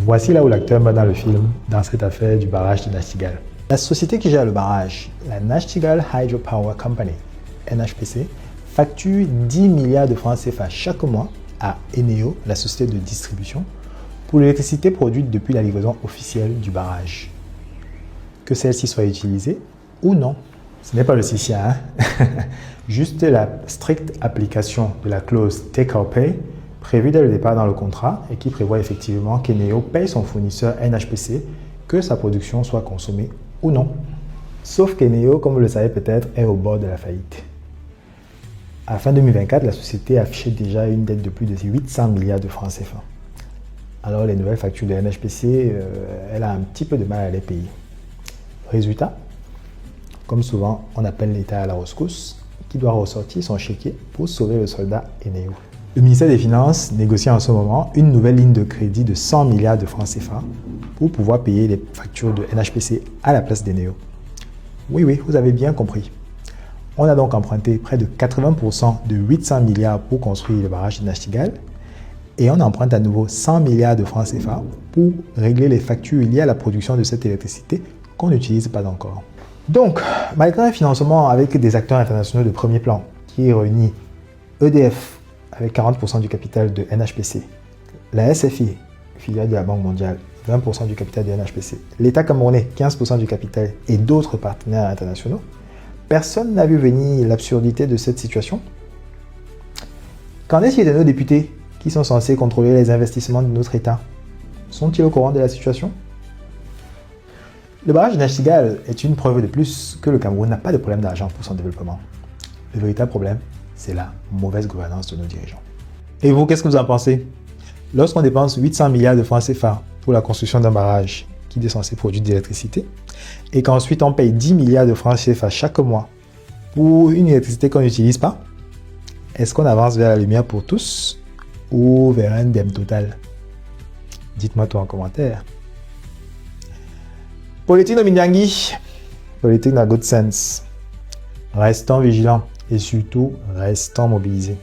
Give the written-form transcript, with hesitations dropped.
Voici là où l'acteur meurt dans le film, dans cette affaire du barrage de Nachtigal. La société qui gère le barrage, la Nachtigal Hydropower Company, NHPC, facture 10 milliards de francs CFA chaque mois à Eneo, la société de distribution, pour l'électricité produite depuis la livraison officielle du barrage. Que celle-ci soit utilisée ou non. Ce n'est pas le CCA, hein? Juste la stricte application de la clause Take or Pay prévue dès le départ dans le contrat et qui prévoit effectivement qu'Eneo paye son fournisseur NHPC que sa production soit consommée ou non. Sauf qu'Eneo, comme vous le savez peut-être, est au bord de la faillite. À fin 2024, la société affichait déjà une dette de plus de 800 milliards de francs CFA. Alors les nouvelles factures de NHPC, elle a un petit peu de mal à les payer. Résultat, comme souvent, on appelle l'État à la rescousse, qui doit ressortir son chéquier pour sauver le soldat Eneo. Le ministère des Finances négocie en ce moment une nouvelle ligne de crédit de 100 milliards de francs CFA pour pouvoir payer les factures de NHPC à la place d'Eneo. Oui, vous avez bien compris. On a donc emprunté près de 80% de 800 milliards pour construire le barrage de Nachtigal et on emprunte à nouveau 100 milliards de francs CFA pour régler les factures liées à la production de cette électricité qu'on n'utilise pas encore. Donc, malgré un financement avec des acteurs internationaux de premier plan qui réunit EDF avec 40% du capital de NHPC, la SFI, filiale de la Banque mondiale, 20% du capital de NHPC, l'État camerounais, 15% du capital et d'autres partenaires internationaux, personne n'a vu venir l'absurdité de cette situation. Qu'en est-il de nos députés qui sont censés contrôler les investissements de notre État? Sont-ils au courant de la situation? Le barrage de Nachtigal est une preuve de plus que le Cameroun n'a pas de problème d'argent pour son développement. Le véritable problème, c'est la mauvaise gouvernance de nos dirigeants. Et vous, qu'est-ce que vous en pensez? Lorsqu'on dépense 800 milliards de francs CFA pour la construction d'un barrage qui est censé produire de l'électricité, et qu'ensuite on paye 10 milliards de francs CFA chaque mois pour une électricité qu'on n'utilise pas, est-ce qu'on avance vers la lumière pour tous ou vers un dème total? Dites-moi tout en commentaire. Politique de Minyangi, politique dans good sense. Restons vigilants et surtout restons mobilisés.